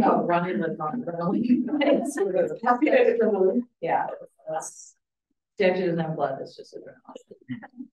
Oh, running with adrenaline. Yeah, that's actually doesn't have blood, it's just adrenaline.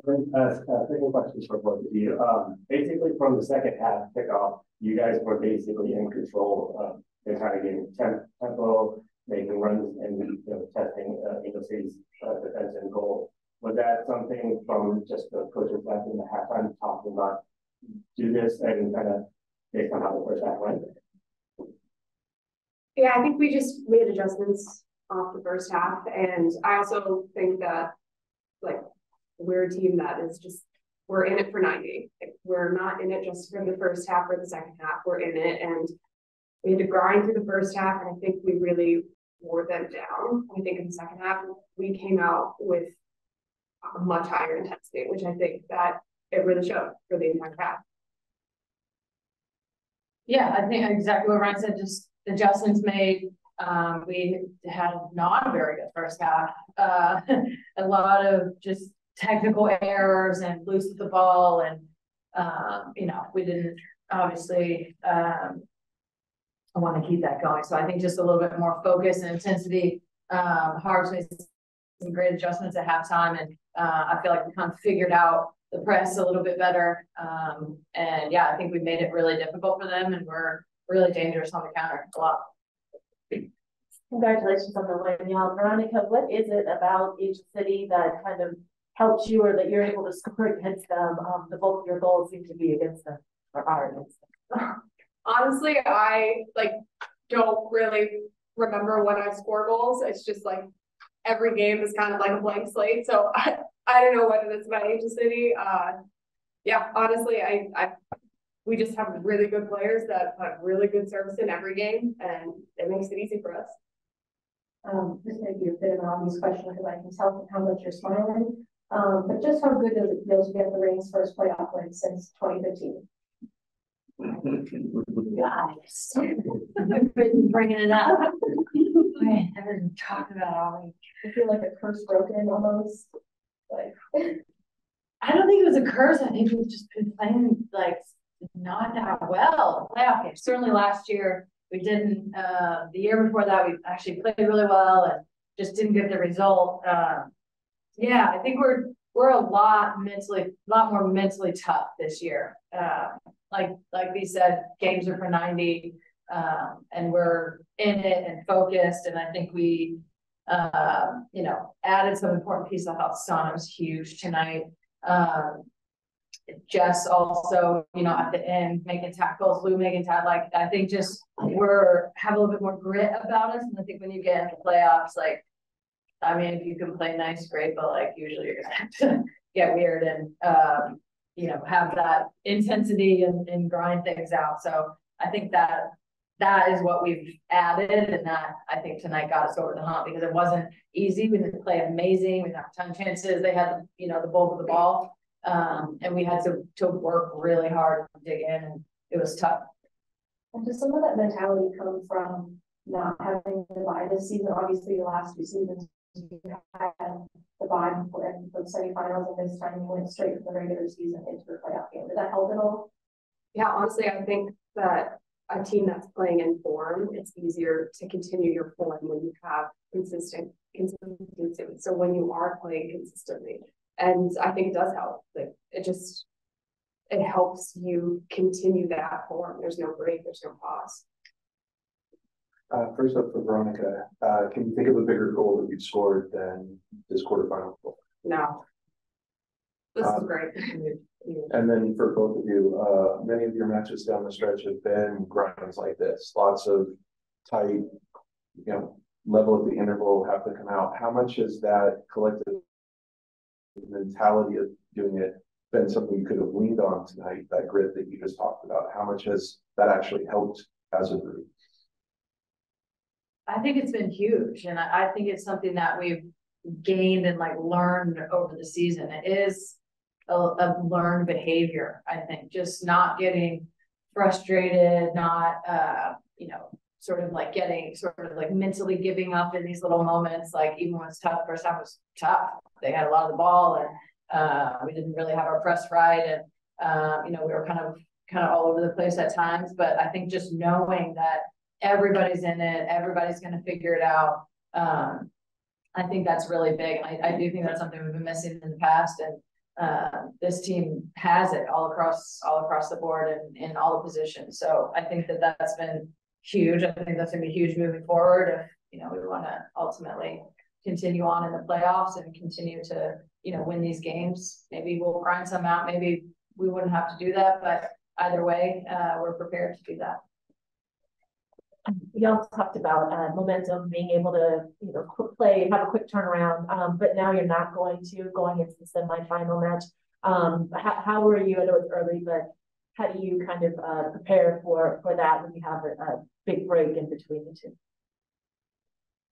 Second question for both of you. Basically, from the second half kickoff, you guys were basically in control of the entire game. Tempo, making runs, and testing Angel City's defense and goal. Was that something from just the coaches left in the halftime talking about do this and kind of based on how the first half went? Yeah, I think we just made adjustments off the first half, and I also think that like we're a team that is just we're in it for 90. We're not in it just for the first half or the second half. We're in it, and we had to grind through the first half, and I think we really wore them down. I think in the second half we came out with a much higher intensity, which I think that it really showed for the entire half. Yeah, I think exactly what Ryan said, just adjustments made. We had not a very good first half. A lot of just technical errors and loose with the ball, and we didn't obviously I want to keep that going. So I think just a little bit more focus and intensity. Harps made some great adjustments at halftime, and I feel like we kind of figured out the press a little bit better. And yeah, I think we made it really difficult for them, and we're really dangerous on the counter a lot. Congratulations on the win, y'all. Veronica, what is it about Angel City that kind of helped you, or that you're able to score against them? The bulk of your goals seem to be against them, or are against them. Honestly, I don't really remember when I score goals. It's just like every game is kind of like a blank slate. So I don't know what it is about Angel City. Yeah, honestly, we just have really good players that put really good service in every game, and it makes it easy for us. This may be a bit of an obvious question because I can tell from how much you're smiling. But just how good does it feel to get the Reigns' first playoff win since 2015? Guys, I've been bringing it up. I've been talking about it all week. I feel like a curse broken almost. Like I don't think it was a curse. I think we've just been playing like not that well. Playoff games. Certainly last year we didn't. The year before that we actually played really well and just didn't get the result. Yeah, I think we're a lot more mentally tough this year. Like we said, games are for 90, and we're in it and focused. And I think we, added some important pieces. I thought Sana was huge tonight. Jess also, at the end making tackles, Lou making tackles. I think just have a little bit more grit about us. And I think when you get into playoffs, if you can play nice, great, but usually you're gonna have to get weird and have that intensity and grind things out. So I think that is what we've added, and that I think tonight got us over the hump because it wasn't easy. We didn't play amazing. We didn't have a ton of chances. They had the bulk of the ball, and we had to work really hard to dig in, and it was tough. And does some of that mentality come from not having the bye this season? Obviously, the last 2 seasons you had the bye for the semifinals, and this time you went straight from the regular season into the playoff game. Did that help at all? Yeah, honestly, I think that a team that's playing in form, it's easier to continue your form when you have consistency. So when you are playing consistently, and I think it does help. It helps you continue that form. There's no break. There's no pause. First up for Veronica, can you think of a bigger goal that you've scored than this quarterfinal goal? No. This is great. And then for both of you, many of your matches down the stretch have been grinds like this. Lots of tight, level at the interval, have to come out. How much has that collective mentality of doing it been something you could have leaned on tonight, that grit that you just talked about? How much has that actually helped as a group? I think it's been huge, and I think it's something that we've gained and learned over the season. It is a learned behavior. I think just not getting frustrated, not getting mentally giving up in these little moments. Even when it's tough, the first time was tough. They had a lot of the ball, and we didn't really have our press right, and we were kind of kind of all over the place at times, but I think just knowing that everybody's in it, everybody's going to figure it out. I think that's really big. And I do think that's something we've been missing in the past. And this team has it all across the board and in all the positions. So I think that that's been huge. I think that's going to be huge moving forward if, you know, we want to ultimately continue on in the playoffs and continue to, you know, win these games. Maybe we'll grind some out. Maybe we wouldn't have to do that, but either way, we're prepared to do that. We all talked about momentum, being able to, you know, quick play, have a quick turnaround, but now you're not going into the semifinal match. How are you? I know it's early, but how do you kind of prepare for that when you have a big break in between the two?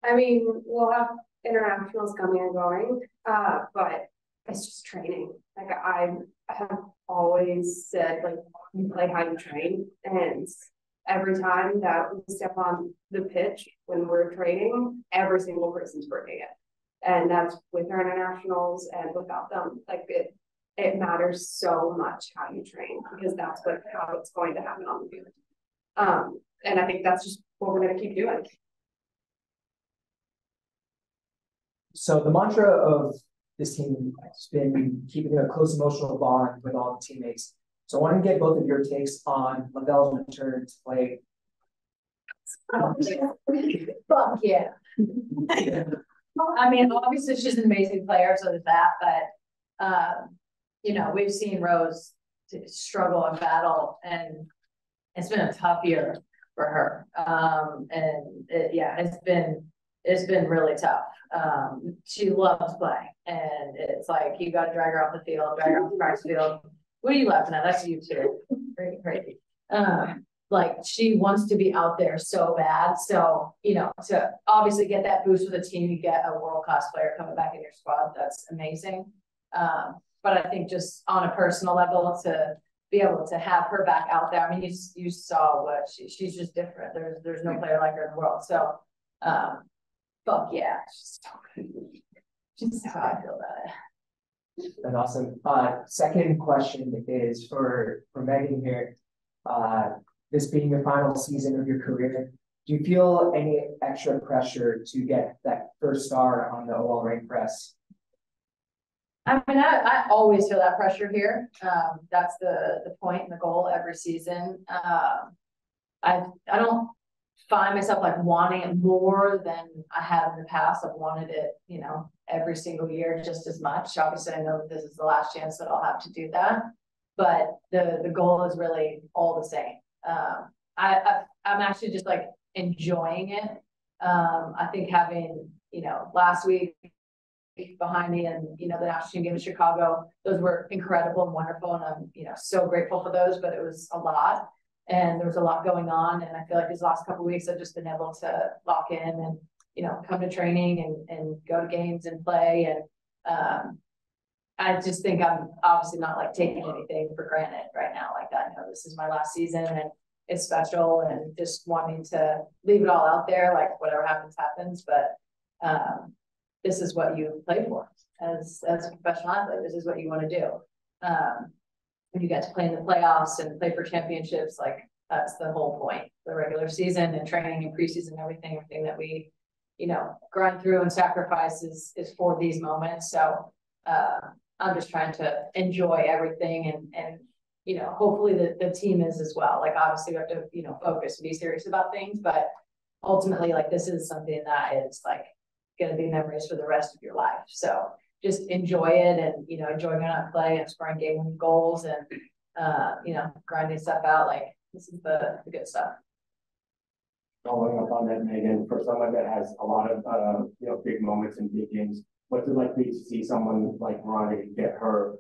I mean, we'll have internationals coming and going, but it's just training. Like I have always said, like, you play how you train, and every time that we step on the pitch when we're training, every single person's bringing it. And that's with our internationals and without them. Like it matters so much how you train, because that's how it's going to happen on the field. And I think that's just what we're going to keep doing. So the mantra of this team has been keeping a close emotional bond with all the teammates. So I want to get both of your takes on Lavelle's return to play. Fuck yeah. I mean, obviously she's an amazing player, so there's that, but you know, we've seen Rose struggle and battle, and it's been a tough year for her. And it's been really tough. She loves playing, and it's like you got to drag her off the field, drag her off the practice field. What are you laughing at? That's you too. Crazy. Like she wants to be out there so bad. So, you know, to obviously get that boost with the team, you get a world-class player coming back in your squad. That's amazing. But I think just on a personal level, to be able to have her back out there. I mean, you saw what she's just different. There's no player like her in the world. So, fuck yeah. Just how I feel about it. And awesome. Second question is for Megan here. This being your final season of your career, do you feel any extra pressure to get that first star on the OL rank press? I mean, I always feel that pressure here. That's the point and the goal every season. I don't find myself like wanting it more than I have in the past. I've wanted it, you know, every single year just as much. Obviously, I know that this is the last chance that I'll have to do that, but the goal is really all the same. I'm actually just like enjoying it. I think having, you know, last week behind me and, you know, the national team game in Chicago, those were incredible and wonderful. And I'm, you know, so grateful for those, but it was a lot. And there was a lot going on. And I feel like these last couple of weeks, I've just been able to lock in and, you know, come to training and go to games and play. And I just think I'm obviously not like taking anything for granted right now. Like that, you know, this is my last season and it's special, and just wanting to leave it all out there. Like whatever happens, happens. But this is what you play for as a professional athlete. This is what you want to do. When you get to play in the playoffs and play for championships, like that's the whole point. The regular season and training and preseason, everything that we, you know, grind through and sacrifice is for these moments. So I'm just trying to enjoy everything and you know, hopefully the team is as well. Like obviously we have to, you know, focus and be serious about things, but ultimately like this is something that is like going to be memories for the rest of your life. So just enjoy it and, you know, enjoy going out and play and scoring game-winning goals and, you know, grinding stuff out. Like this is the good stuff. Following up on that, Megan, for someone that has a lot of, you know, big moments and big games, what's it like to see someone like Veronica get her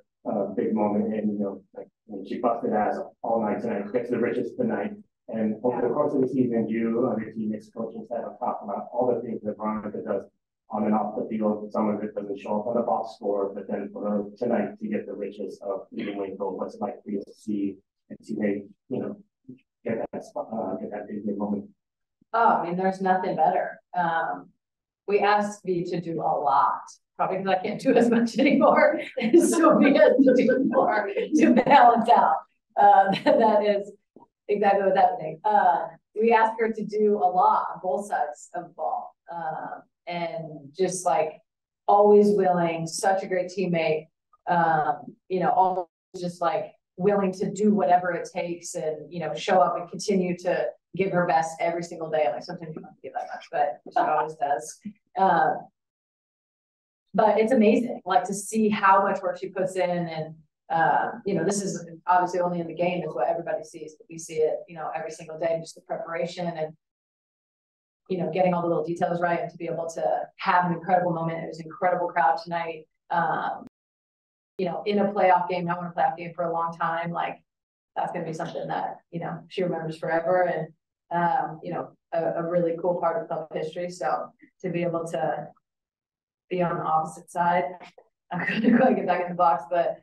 big moment and, you know, like when she busted ass all night tonight, gets the riches tonight. And over the course of the season, you and your teammates, coaching staff have talked about all the things that Veronica does on and off the field. Some of it doesn't show up on the box score, but then for her tonight to get the riches of leading wing goal, what's it like for you to see and teammate, you know, get that big moment? Oh, I mean, there's nothing better. We asked V to do a lot, probably because I can't do as much anymore. So we had to do more to balance out. That is exactly what's happening. We asked her to do a lot on both sides of the ball. And just like always willing, such a great teammate, you know, always just like willing to do whatever it takes and, you know, show up and continue to give her best every single day. Like sometimes you don't give that much, but she always does. But it's amazing, like to see how much work she puts in and, you know, this is obviously only in the game is what everybody sees, but we see it, you know, every single day, just the preparation and, you know, getting all the little details right and to be able to have an incredible moment. It was an incredible crowd tonight. You know, in a playoff game, not won a playoff game for a long time, like that's going to be something that, you know, she remembers forever. And, you know, a really cool part of club history. So to be able to be on the opposite side, I'm going to quite get back in the box, but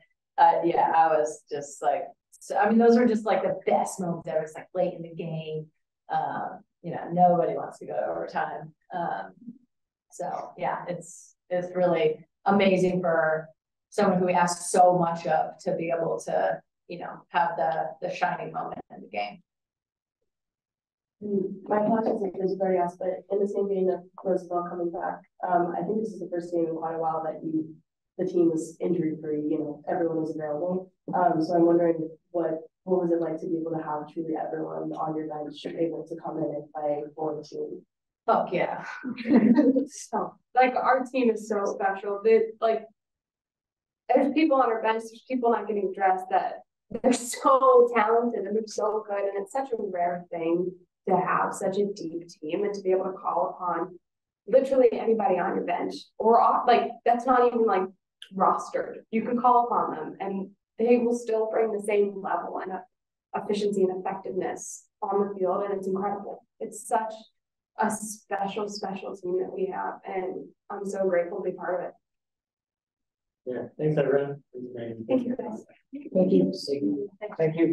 yeah, I was just like, so, I mean, those were just like the best moments ever. It's like late in the game. You know, nobody wants to go to overtime. So yeah, it's really amazing for someone who we ask so much of to be able to, you know, have the shining moment in the game. My apologies if there's already asked, but in the same vein of Roosevelt coming back, I think this is the first game in quite a while that the team was injury free, you know, everyone was available. So I'm wondering what was it like to be able to have truly everyone on your bench able to come in and play for the team? Fuck yeah. So, like our team is so special. Like there's people on our bench, there's people not getting dressed that they're so talented and they're so good. And it's such a rare thing to have such a deep team and to be able to call upon literally anybody on your bench or off, like that's not even like rostered. You can call upon them and they will still bring the same level and efficiency and effectiveness on the field. And it's incredible. It's such a special team that we have. And I'm so grateful to be part of it. Yeah, thanks everyone. Thank you guys. Thank you. Thank you.